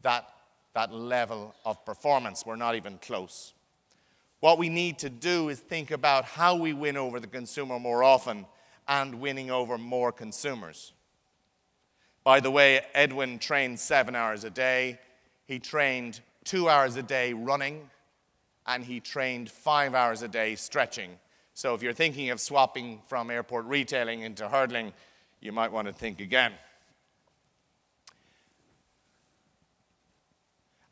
that level of performance. We're not even close. What we need to do is think about how we win over the consumer more often and winning over more consumers. By the way, Edwin trained 7 hours a day. He trained 2 hours a day running, and he trained 5 hours a day stretching. So if you're thinking of swapping from airport retailing into hurdling, you might want to think again.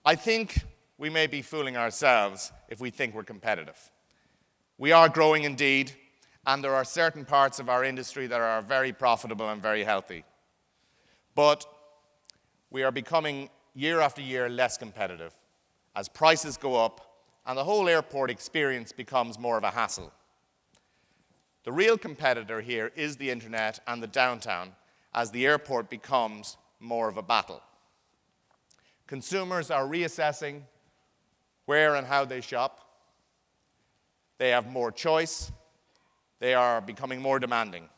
I think we may be fooling ourselves if we think we're competitive. We are growing indeed, and there are certain parts of our industry that are very profitable and very healthy. But we are becoming, year after year, less competitive as prices go up and the whole airport experience becomes more of a hassle. The real competitor here is the internet and the downtown as the airport becomes more of a battle. Consumers are reassessing where and how they shop. They have more choice. They are becoming more demanding.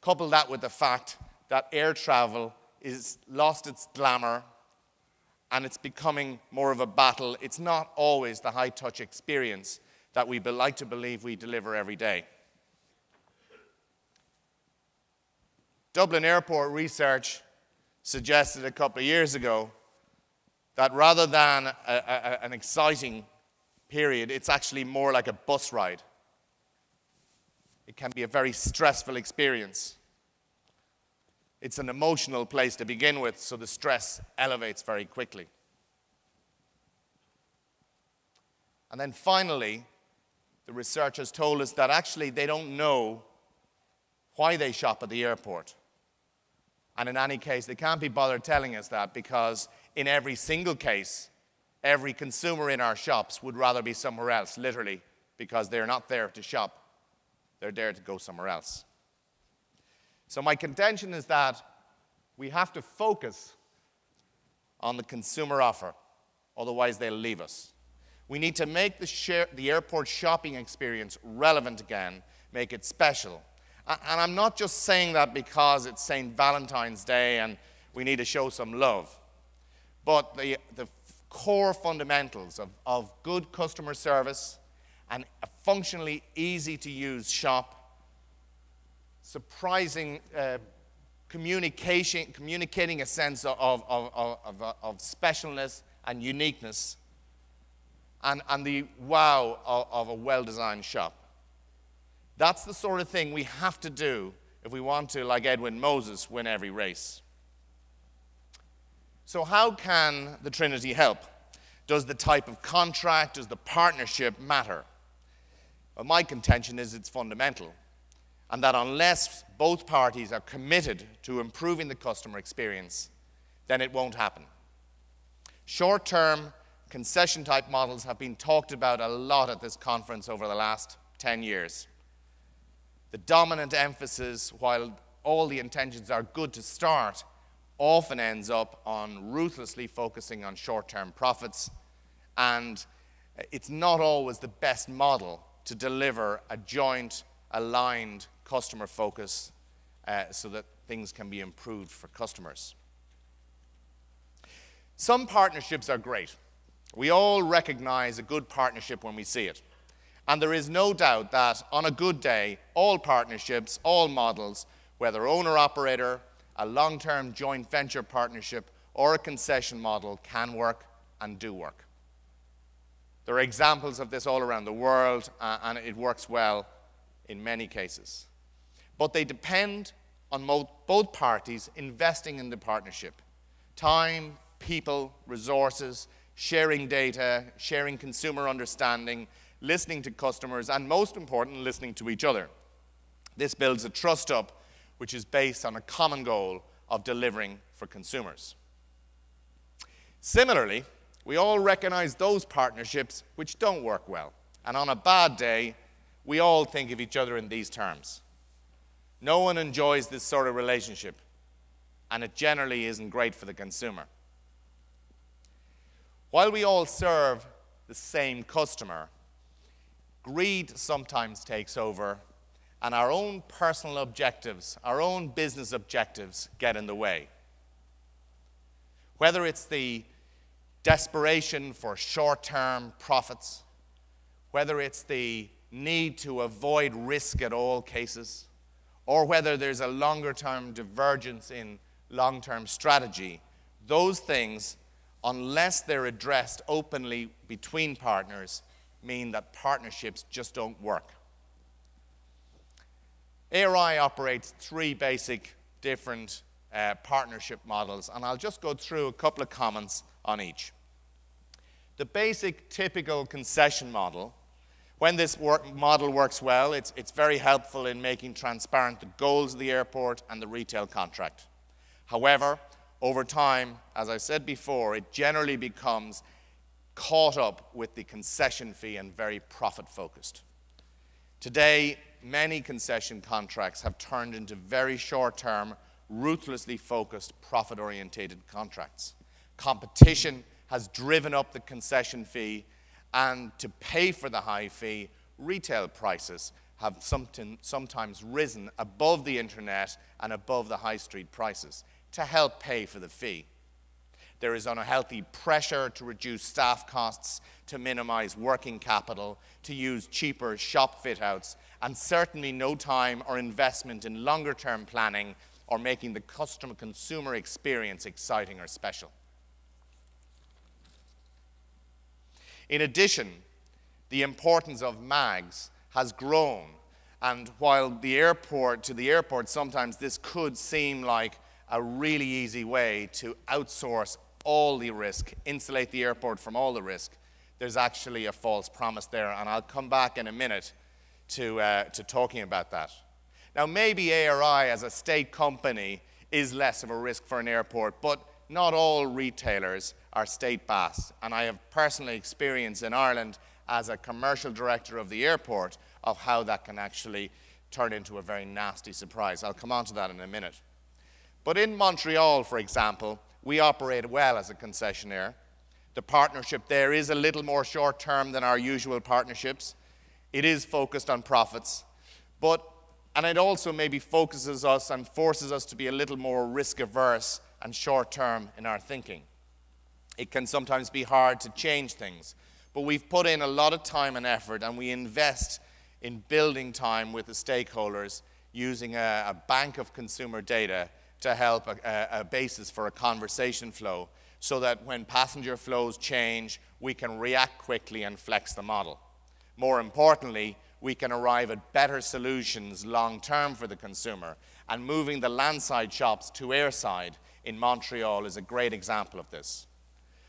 Couple that with the fact that air travel has lost its glamour and it's becoming more of a battle. It's not always the high-touch experience that we like to believe we deliver every day. Dublin Airport research suggested a couple of years ago that rather than an exciting period, it's actually more like a bus ride. It can be a very stressful experience. It's an emotional place to begin with, so the stress elevates very quickly. And then finally, the researchers told us that actually they don't know why they shop at the airport. And in any case, they can't be bothered telling us that because in every single case, every consumer in our shops would rather be somewhere else, literally, because they're not there to shop. They're there to go somewhere else. So my contention is that we have to focus on the consumer offer, otherwise they'll leave us. We need to make the airport shopping experience relevant again, make it special. And I'm not just saying that because it's St. Valentine's Day and we need to show some love, but the core fundamentals of good customer service and a functionally easy-to-use shop, surprising communicating a sense of specialness and uniqueness, and the wow of a well-designed shop. That's the sort of thing we have to do if we want to, like Edwin Moses, win every race. So how can the Trinity help? Does the type of contract, does the partnership matter? Well, my contention is it's fundamental, and that unless both parties are committed to improving the customer experience, then it won't happen. Short-term concession-type models have been talked about a lot at this conference over the last 10 years. The dominant emphasis, while all the intentions are good to start, often ends up on ruthlessly focusing on short-term profits, and it's not always the best model to deliver a joint, aligned customer focus so that things can be improved for customers. Some partnerships are great. We all recognize a good partnership when we see it. And there is no doubt that on a good day, all partnerships, all models, whether owner-operator, a long-term joint venture partnership, or a concession model can work and do work. There are examples of this all around the world, and it works well in many cases. But they depend on both parties investing in the partnership. Time, people, resources, sharing data, sharing consumer understanding, listening to customers, and most important, listening to each other. This builds a trust up, which is based on a common goal of delivering for consumers. Similarly, we all recognize those partnerships which don't work well. And on a bad day, we all think of each other in these terms. No one enjoys this sort of relationship, and it generally isn't great for the consumer. While we all serve the same customer, greed sometimes takes over, and our own personal objectives, our own business objectives get in the way. Whether it's the desperation for short-term profits, whether it's the need to avoid risk at all cases, or whether there's a longer-term divergence in long-term strategy, those things, unless they're addressed openly between partners, mean that partnerships just don't work. ARI operates three basic different partnership models, and I'll just go through a couple of comments on each. The basic typical concession model, when this model works well, it's very helpful in making transparent the goals of the airport and the retail contract. However, over time, as I said before, it generally becomes caught up with the concession fee and very profit-focused. Today, many concession contracts have turned into very short-term, ruthlessly focused, profit-orientated contracts. Competition has driven up the concession fee, and to pay for the high fee, retail prices have sometimes risen above the internet and above the high street prices to help pay for the fee. There is unhealthy pressure to reduce staff costs, to minimize working capital, to use cheaper shop fit-outs, and certainly no time or investment in longer-term planning or making the consumer experience exciting or special. In addition, the importance of MAGs has grown, and while to the airport, sometimes this could seem like a really easy way to outsource all the risk, insulate the airport from all the risk, there's actually a false promise there, and I'll come back in a minute to talking about that. Now, maybe ARI as a state company is less of a risk for an airport, but not all retailers are state-backed, and I have personal experience in Ireland as a commercial director of the airport of how that can actually turn into a very nasty surprise. I'll come on to that in a minute. But in Montreal, for example, we operate well as a concessionaire. The partnership there is a little more short-term than our usual partnerships. It is focused on profits, and it also maybe focuses us and forces us to be a little more risk-averse and short-term in our thinking. It can sometimes be hard to change things, but we've put in a lot of time and effort, and we invest in building time with the stakeholders using a bank of consumer data to help a basis for a conversation flow so that when passenger flows change, we can react quickly and flex the model. More importantly, we can arrive at better solutions long-term for the consumer, and moving the landside shops to airside in Montreal is a great example of this.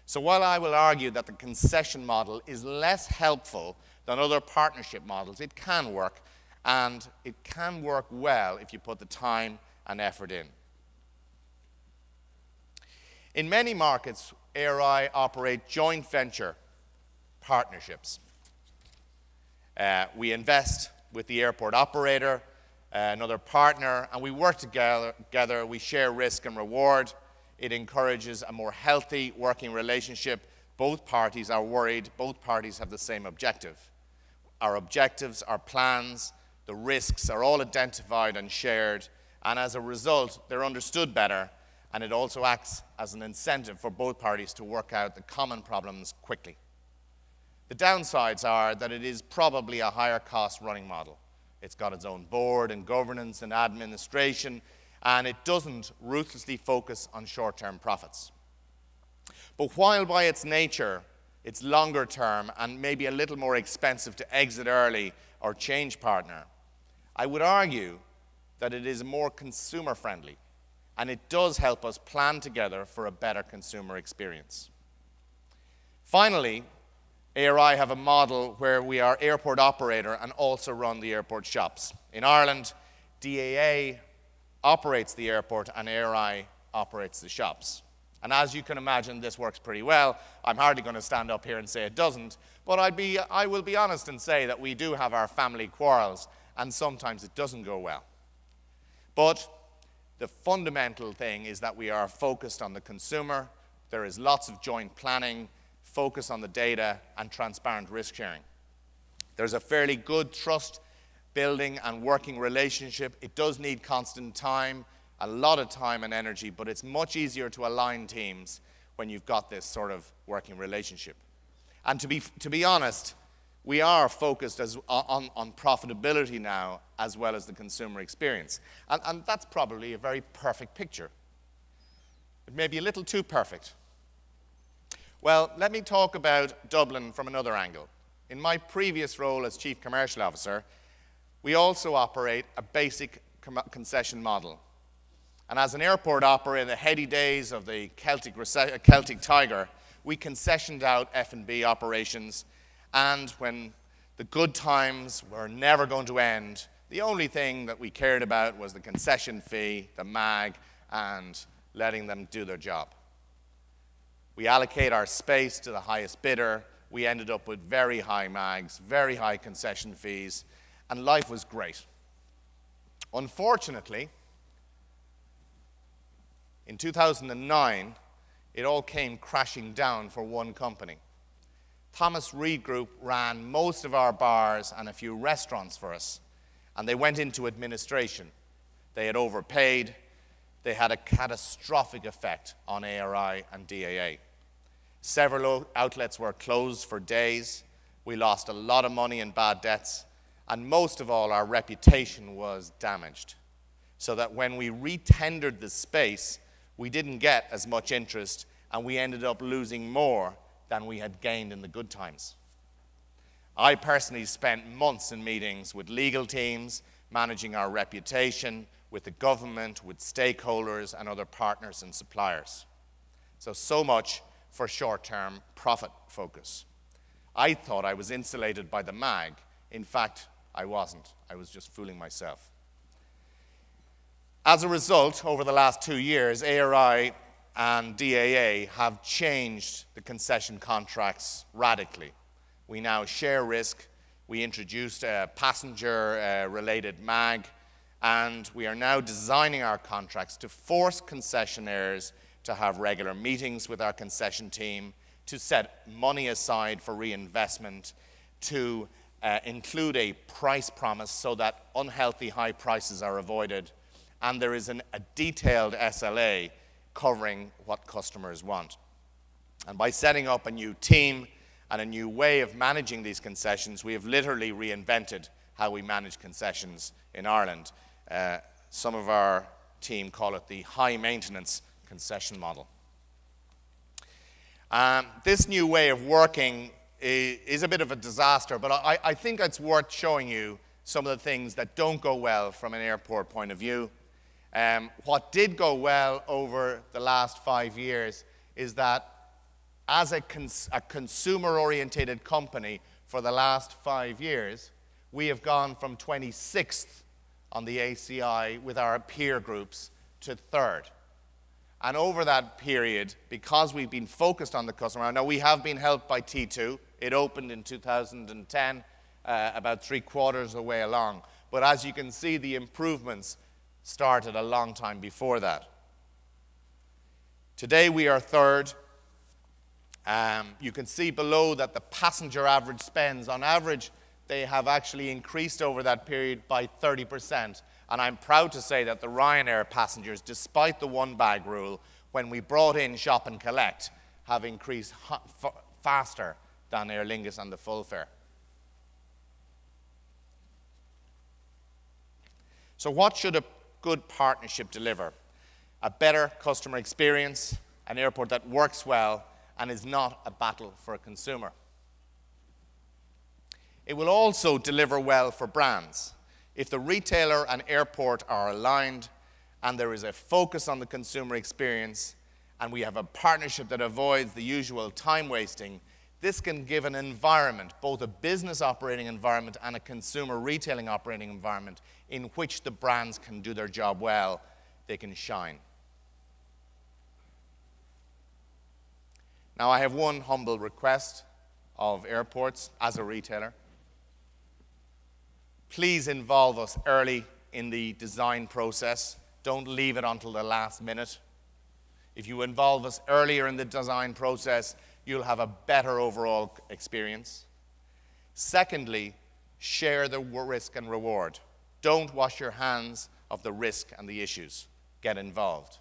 So while I will argue that the concession model is less helpful than other partnership models, it can work, and it can work well if you put the time and effort in. In many markets, ARI operate joint venture partnerships. We invest with the airport operator, another partner, and we work together. We share risk and reward. It encourages a more healthy working relationship. Both parties are worried. Both parties have the same objective. Our objectives, our plans, the risks are all identified and shared, and as a result, they're understood better, and it also acts as an incentive for both parties to work out the common problems quickly. The downsides are that it is probably a higher cost running model. It's got its own board and governance and administration, and it doesn't ruthlessly focus on short-term profits. But while by its nature, it's longer term and maybe a little more expensive to exit early or change partner, I would argue that it is more consumer friendly, and it does help us plan together for a better consumer experience. Finally, ARI have a model where we are airport operator and also run the airport shops. In Ireland, DAA operates the airport and ARI operates the shops. And as you can imagine, this works pretty well. I'm hardly going to stand up here and say it doesn't, but I will be honest and say that we do have our family quarrels, and sometimes it doesn't go well. But the fundamental thing is that we are focused on the consumer. There is lots of joint planning, focus on the data, and transparent risk sharing. There's a fairly good trust building and working relationship. It does need constant time, a lot of time and energy, but it's much easier to align teams when you've got this sort of working relationship. And to be honest, we are focused on profitability now as well as the consumer experience. And that's probably a very perfect picture. It may be a little too perfect. Well, let me talk about Dublin from another angle. In my previous role as Chief Commercial Officer, we also operate a basic concession model. And as an airport operator in the heady days of the Celtic Tiger, we concessioned out F&B operations, and when the good times were never going to end, the only thing that we cared about was the concession fee, the MAG, and letting them do their job. We allocate our space to the highest bidder. We ended up with very high MAGs, very high concession fees, and life was great. Unfortunately, in 2009, it all came crashing down for one company. Thomas Reed Group ran most of our bars and a few restaurants for us, and they went into administration. They had overpaid. They had a catastrophic effect on ARI and DAA. Several outlets were closed for days. We lost a lot of money in bad debts, and most of all, our reputation was damaged. So that when we re-tendered the space, we didn't get as much interest, and we ended up losing more than we had gained in the good times. I personally spent months in meetings with legal teams, managing our reputation, with the government, with stakeholders, and other partners and suppliers. So much for short-term profit focus. I thought I was insulated by the MAG. In fact, I wasn't. I was just fooling myself. As a result, over the last 2 years, ARI and DAA have changed the concession contracts radically. We now share risk. We introduced a passenger-related MAG, and we are now designing our contracts to force concessionaires to have regular meetings with our concession team, to set money aside for reinvestment, to include a price promise so that unhealthy high prices are avoided, and there is a detailed SLA covering what customers want. And by setting up a new team and a new way of managing these concessions, we have literally reinvented how we manage concessions in Ireland. Some of our team call it the high-maintenance concession model. This new way of working is a bit of a disaster, but I think it's worth showing you some of the things that don't go well from an airport point of view. What did go well over the last 5 years is that as a consumer-orientated company for the last 5 years, we have gone from 26th on the ACI with our peer groups to 3rd. And over that period, because we've been focused on the customer, now we have been helped by T2. It opened in 2010, about 3/4 of the way along. But as you can see, the improvements started a long time before that. Today we are 3rd. You can see below that the passenger average spends, on average, they have actually increased over that period by 30%. And I'm proud to say that the Ryanair passengers, despite the one-bag rule, when we brought in Shop and Collect, have increased faster than Aer Lingus on the full fare. So what should a good partnership deliver? A better customer experience, an airport that works well and is not a battle for a consumer. It will also deliver well for brands. If the retailer and airport are aligned and there is a focus on the consumer experience and we have a partnership that avoids the usual time wasting, this can give an environment, both a business operating environment and a consumer retailing operating environment, in which the brands can do their job well, they can shine. Now, I have one humble request of airports as a retailer. Please involve us early in the design process. Don't leave it until the last minute. If you involve us earlier in the design process, you'll have a better overall experience. Secondly, share the risk and reward. Don't wash your hands of the risk and the issues. Get involved.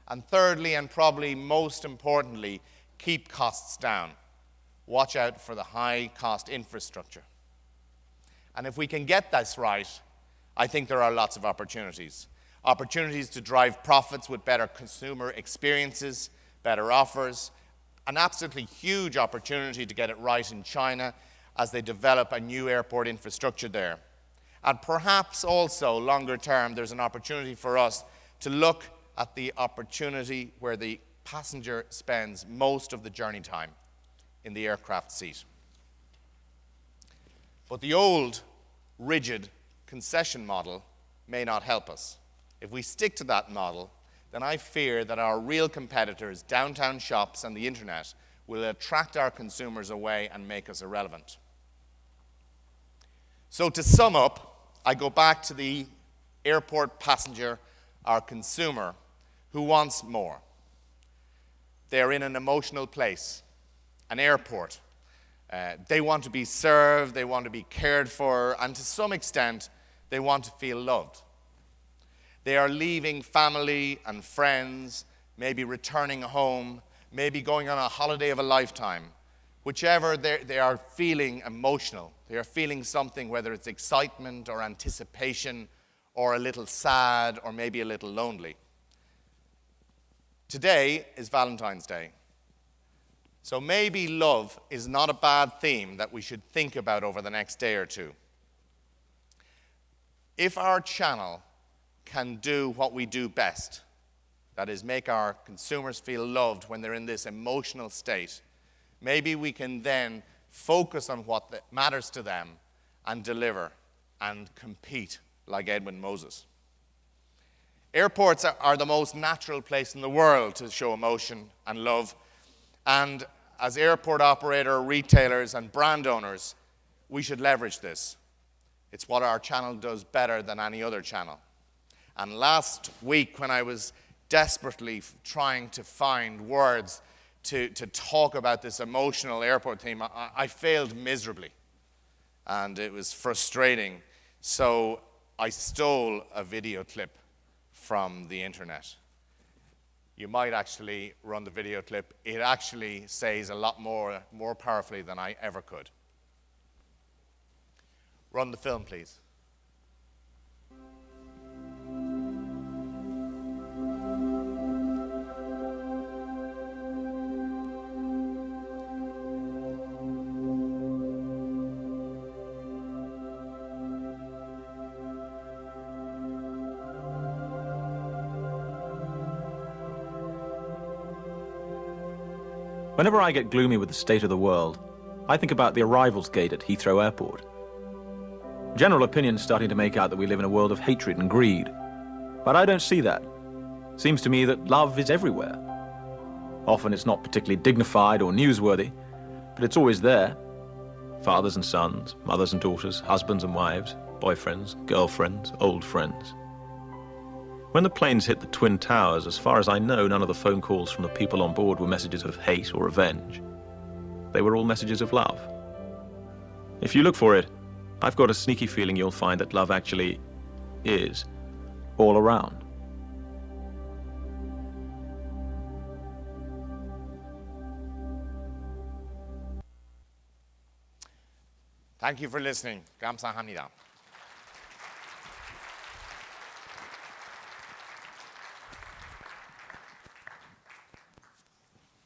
And thirdly, and probably most importantly, keep costs down. Watch out for the high-cost infrastructure. And if we can get this right, I think there are lots of opportunities. Opportunities to drive profits with better consumer experiences, better offers, an absolutely huge opportunity to get it right in China as they develop a new airport infrastructure there. And perhaps also, longer term, there's an opportunity for us to look at the opportunity where the passenger spends most of the journey time in the aircraft seat. But the old, rigid concession model may not help us. If we stick to that model, then I fear that our real competitors, downtown shops and the internet, will attract our consumers away and make us irrelevant. So to sum up, I go back to the airport passenger, our consumer, who wants more. They're in an emotional place, an airport. They want to be served, they want to be cared for, and to some extent, they want to feel loved. They are leaving family and friends, maybe returning home, maybe going on a holiday of a lifetime. Whichever, they are feeling emotional. They are feeling something, whether it's excitement or anticipation or a little sad or maybe a little lonely. Today is Valentine's Day. So maybe love is not a bad theme that we should think about over the next day or two. If our channel can do what we do best, that is, make our consumers feel loved when they're in this emotional state, maybe we can then focus on what matters to them and deliver and compete like Edwin Moses. Airports are the most natural place in the world to show emotion and love. And as airport operator, retailers, and brand owners, we should leverage this. It's what our channel does better than any other channel. And last week, when I was desperately trying to find words to talk about this emotional airport theme, I failed miserably. And it was frustrating. So I stole a video clip from the internet. You might actually run the video clip. It actually says a lot more powerfully than I ever could. Run the film, please. Whenever I get gloomy with the state of the world, I think about the arrivals gate at Heathrow Airport. General opinion's starting to make out that we live in a world of hatred and greed. But I don't see that. Seems to me that love is everywhere. Often it's not particularly dignified or newsworthy, but it's always there. Fathers and sons, mothers and daughters, husbands and wives, boyfriends, girlfriends, old friends. When the planes hit the Twin Towers, as far as I know, none of the phone calls from the people on board were messages of hate or revenge. They were all messages of love. If you look for it, I've got a sneaky feeling you'll find that love actually is all around. Thank you for listening. 감사합니다.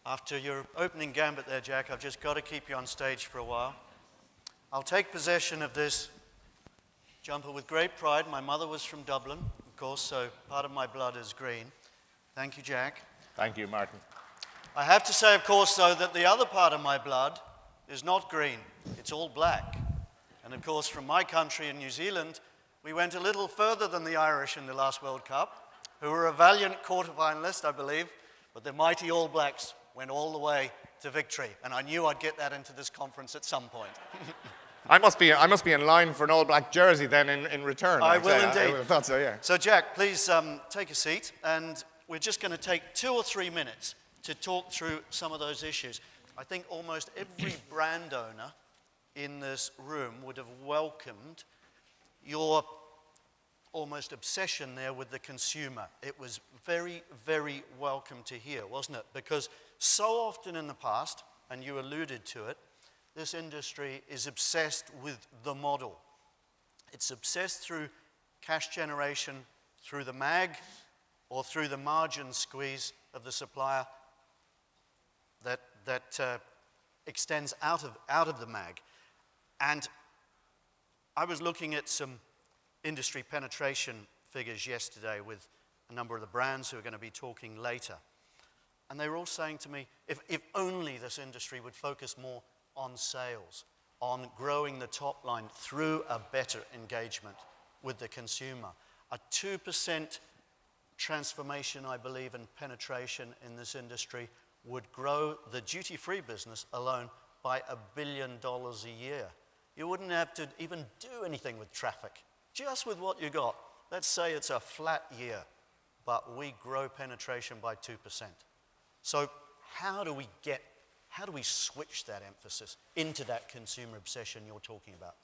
After your opening gambit there, Jack, I've just got to keep you on stage for a while. I'll take possession of this jumper with great pride. My mother was from Dublin, of course, so part of my blood is green. Thank you, Jack. Thank you, Martin. I have to say, of course, though, that the other part of my blood is not green. It's all black. And, of course, from my country in New Zealand, we went a little further than the Irish in the last World Cup, who were a valiant quarter-finalist, I believe, but the mighty All Blacks went all the way to victory, and I knew I'd get that into this conference at some point. I must be in line for an All Black jersey then in return. I will indeed. I thought so, yeah. So, Jack, please take a seat, and we're just going to take 2 or 3 minutes to talk through some of those issues. I think almost every brand owner in this room would have welcomed your almost obsession there with the consumer. It was very, very welcome to hear, wasn't it? Because so often in the past, and you alluded to it, this industry is obsessed with the model. It's obsessed through cash generation, through the mag, or through the margin squeeze of the supplier that extends out of the mag. And I was looking at some industry penetration figures yesterday with a number of the brands who are going to be talking later. And they were all saying to me, if only this industry would focus more on sales, on growing the top line through a better engagement with the consumer. A 2% transformation, I believe, in penetration in this industry would grow the duty-free business alone by $1 billion a year. You wouldn't have to even do anything with traffic, just with what you got. Let's say it's a flat year, but we grow penetration by 2%. So how do we switch that emphasis into that consumer obsession you're talking about?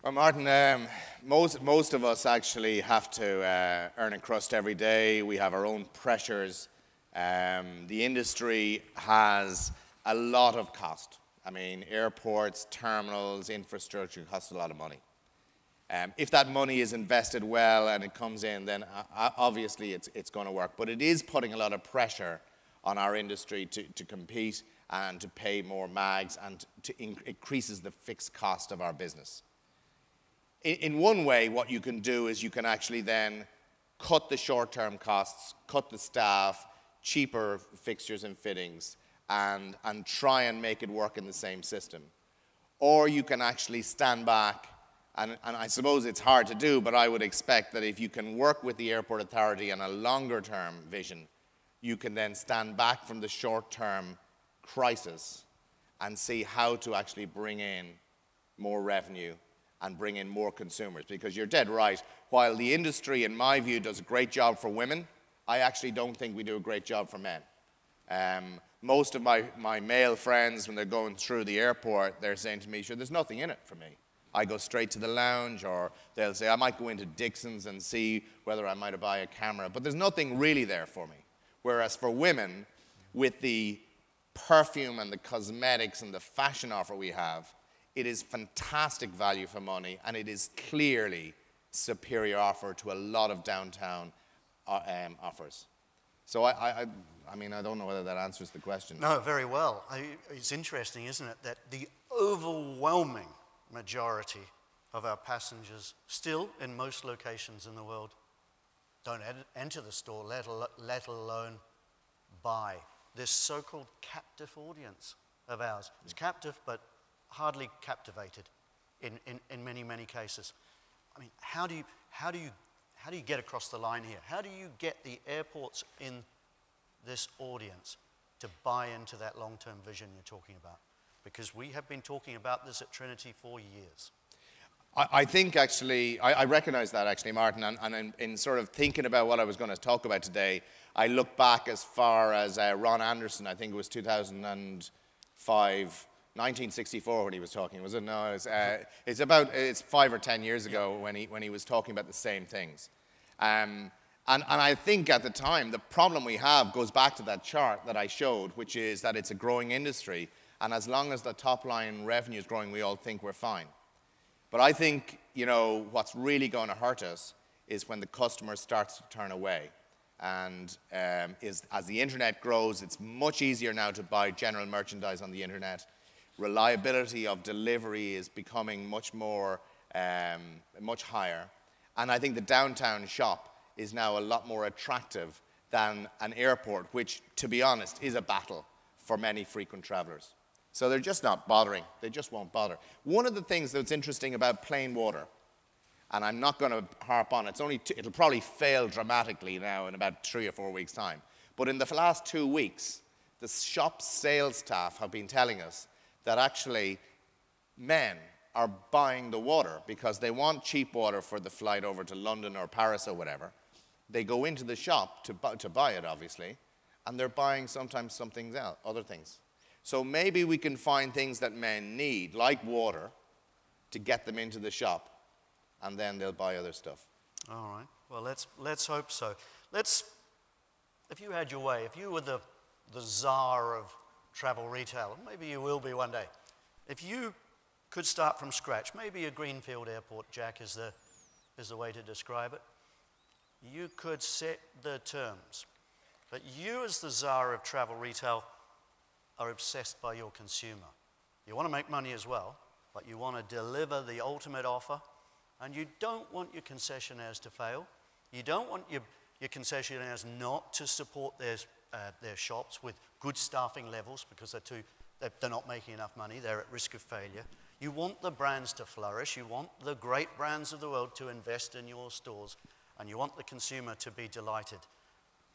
Well, Martin, most of us actually have to earn a crust every day. We have our own pressures. The industry has a lot of cost. I mean, airports, terminals, infrastructure cost a lot of money. If that money is invested well and it comes in, then obviously it's going to work. But it is putting a lot of pressure on our industry to compete and to pay more mags, and increases the fixed cost of our business. In one way, what you can do is you can actually then cut the short-term costs, cut the staff, cheaper fixtures and fittings, and try and make it work in the same system. Or you can actually stand back, and I suppose it's hard to do, but I would expect that if you can work with the airport authority on a longer-term vision, you can then stand back from the short-term crisis and see how to actually bring in more revenue and bring in more consumers. Because you're dead right, while the industry, in my view, does a great job for women, I actually don't think we do a great job for men. Most of my male friends, when they're going through the airport, they're saying to me, sure, there's nothing in it for me. I go straight to the lounge, or they'll say, I might go into Dixon's and see whether I might buy a camera, but there's nothing really there for me. Whereas for women, with the perfume and the cosmetics and the fashion offer we have, it is fantastic value for money, and it is clearly superior offer to a lot of downtown offers. So I mean, I don't know whether that answers the question. No, very well. It's interesting, isn't it, that the overwhelming majority of our passengers still, in most locations in the world, don't enter the store, let alone buy. This so-called captive audience of ours. It's captive, but hardly captivated in many, many cases. I mean, how do you get across the line here? How do you get the airports in this audience to buy into that long-term vision you're talking about? Because we have been talking about this at Trinity for years. I think actually, I recognize that actually, Martin, and in sort of thinking about what I was going to talk about today, I look back as far as Ron Anderson, I think it was 2005, 1964 when he was talking, was it? No, it's 5 or 10 years ago when he was talking about the same things. And I think at the time, the problem we have goes back to that chart that I showed, which is that it's a growing industry, and as long as the top line revenue is growing, we all think we're fine. But I think, you know, what's really going to hurt us is when the customer starts to turn away. And as the internet grows, it's much easier now to buy general merchandise on the internet. Reliability of delivery is becoming much higher. And I think the downtown shop is now a lot more attractive than an airport, which, to be honest, is a battle for many frequent travelers. So they're just not bothering. They just won't bother. One of the things that's interesting about plain water, and I'm not going to harp on it, it'll probably fail dramatically now in about 3 or 4 weeks' time. But in the last 2 weeks, the shop sales staff have been telling us that actually men are buying the water because they want cheap water for the flight over to London or Paris or whatever. They go into the shop to buy it, obviously, and they're buying sometimes something else, other things. So maybe we can find things that men need, like water, to get them into the shop. and then they'll buy other stuff. All right. Well, let's hope so. If you had your way, if you were the czar of travel retail, maybe you will be one day. If you could start from scratch, maybe a greenfield airport, Jack, is the way to describe it. You could set the terms. But you, as the czar of travel retail, are obsessed by your consumer. You want to make money as well, but you want to deliver the ultimate offer, and you don't want your concessionaires to fail. You don't want your concessionaires not to support their shops with good staffing levels because they're not making enough money, they're at risk of failure. You want the brands to flourish, you want the great brands of the world to invest in your stores, and you want the consumer to be delighted.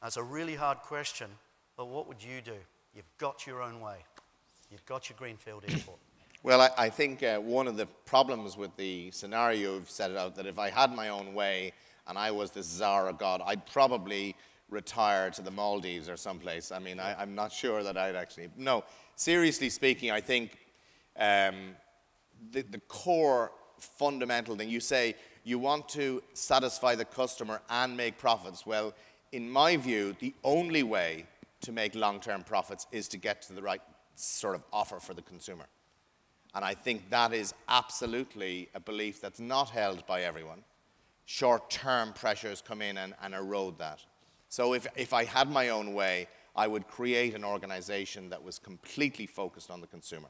That's a really hard question, but what would you do? You've got your own way. You've got your greenfield airport. Well, I think one of the problems with the scenario you've set it out, that if I had my own way and I was the czar of God, I'd probably retire to the Maldives or someplace. I mean, I'm not sure that I'd actually... No, seriously speaking, I think the core fundamental thing, you say you want to satisfy the customer and make profits. Well, in my view, the only way to make long-term profits is to get to the right sort of offer for the consumer. And I think that is absolutely a belief that's not held by everyone. Short-term pressures come in and erode that. So if I had my own way, I would create an organization that was completely focused on the consumer.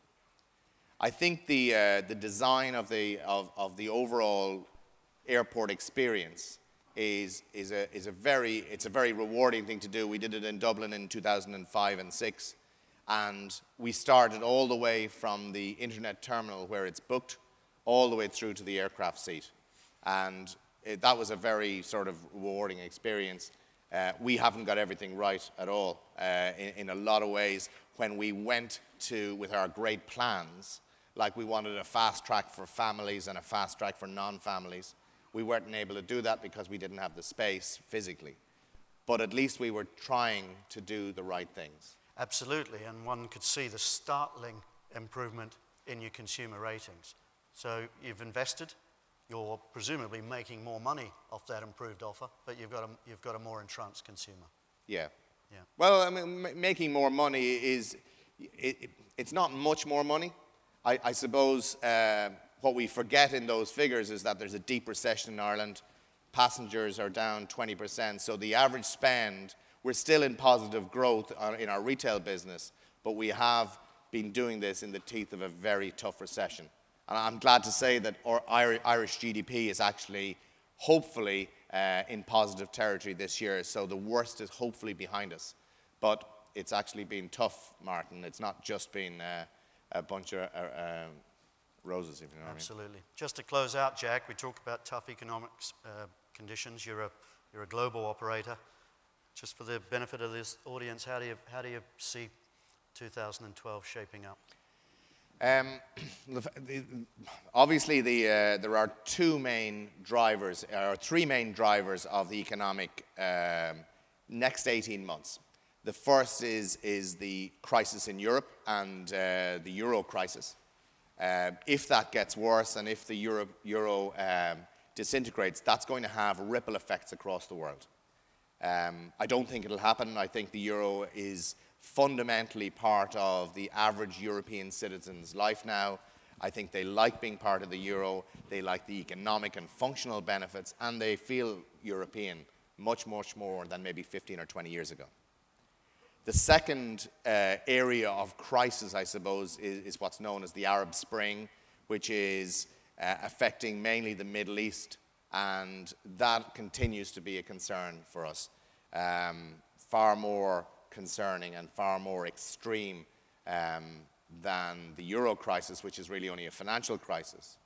I think the design of the overall airport experience is a very rewarding thing to do. We did it in Dublin in 2005 and 6. And we started all the way from the internet terminal where it's booked, all the way through to the aircraft seat. And that was a very sort of rewarding experience. We haven't got everything right at all in a lot of ways. When we went with our great plans, like we wanted a fast track for families and a fast track for non-families, we weren't able to do that because we didn't have the space physically. But at least we were trying to do the right things. Absolutely, and one could see the startling improvement in your consumer ratings. So you've invested, you're presumably making more money off that improved offer, but you've got a more entranced consumer. Yeah. Yeah. Well, I mean, making more money it's not much more money. I suppose what we forget in those figures is that there's a deep recession in Ireland. Passengers are down 20%, so the average spend, we're still in positive growth in our retail business, but we have been doing this in the teeth of a very tough recession. And I'm glad to say that our Irish GDP is actually, hopefully, in positive territory this year, so the worst is hopefully behind us. But it's actually been tough, Martin. It's not just been a bunch of roses, if you know what I mean. Absolutely. Just to close out, Jack, we talked about tough economic conditions. You're a global operator. Just for the benefit of this audience, how do you see 2012 shaping up? Obviously, there are three main drivers of the economic next 18 months. The first is the crisis in Europe and the euro crisis. If that gets worse and if the euro disintegrates, that's going to have ripple effects across the world. I don't think it'll happen. I think the euro is fundamentally part of the average European citizen's life now. I think they like being part of the euro, they like the economic and functional benefits, and they feel European much, much more than maybe 15 or 20 years ago. The second area of crisis, I suppose, is what's known as the Arab Spring, which is affecting mainly the Middle East, and that continues to be a concern for us. Far more concerning and far more extreme than the euro crisis, which is really only a financial crisis.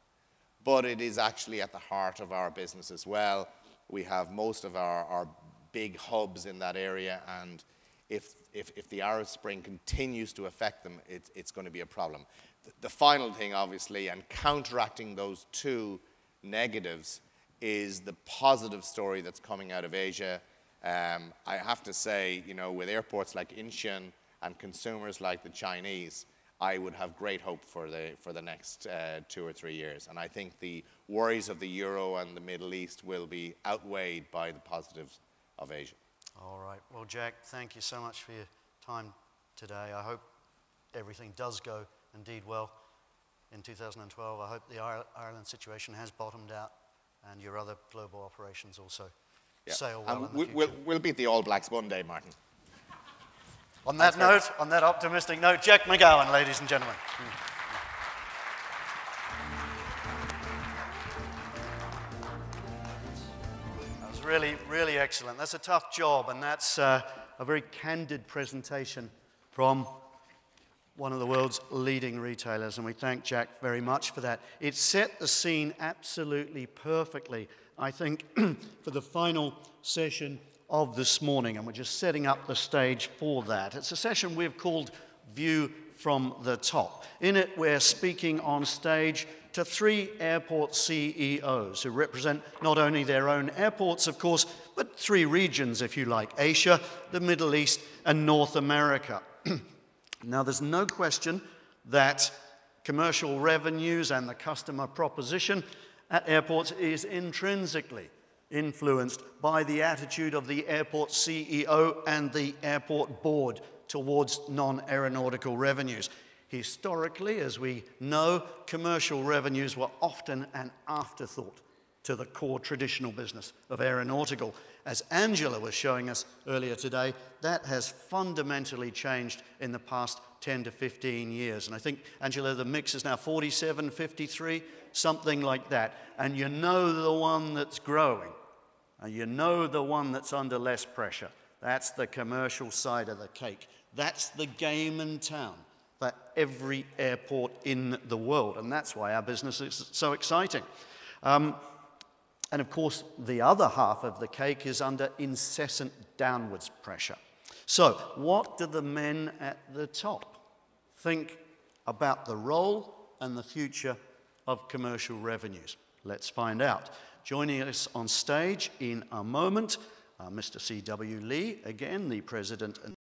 But it is actually at the heart of our business as well. We have most of our big hubs in that area, and if the Arab Spring continues to affect them, it's going to be a problem. The final thing, obviously, and counteracting those two negatives, is the positive story that's coming out of Asia. I have to say, you know, with airports like Incheon and consumers like the Chinese, I would have great hope for the next 2 or 3 years. And I think the worries of the Euro and the Middle East will be outweighed by the positives of Asia. All right. Well, Jack, thank you so much for your time today. I hope everything does go indeed well in 2012. I hope the Ireland situation has bottomed out and your other global operations also sail well in the future. We'll beat the All Blacks one day, Martin. On that note, on that optimistic note, Jack McGowan, ladies and gentlemen. That was really, really excellent. That's a tough job, and that's a very candid presentation from one of the world's leading retailers, and we thank Jack very much for that. It set the scene absolutely perfectly, I think, for the final session of this morning, and we're just setting up the stage for that. It's a session we've called View from the Top. In it, we're speaking on stage to 3 airport CEOs who represent not only their own airports, of course, but 3 regions, if you like: Asia, the Middle East, and North America. Now, there's no question that commercial revenues and the customer proposition at airports is intrinsically influenced by the attitude of the airport CEO and the airport board towards non-aeronautical revenues. Historically, as we know, commercial revenues were often an afterthought to the core traditional business of aeronautical. As Angela was showing us earlier today, that has fundamentally changed in the past 10 to 15 years. And I think, Angela, the mix is now 47-53, something like that. And you know the one that's growing, and you know the one that's under less pressure. That's the commercial side of the cake. That's the game in town for every airport in the world. And that's why our business is so exciting. And of course, the other half of the cake is under incessant downwards pressure. So, what do the men at the top think about the role and the future of commercial revenues? Let's find out. Joining us on stage in a moment, Mr. C.W. Lee, again, the President and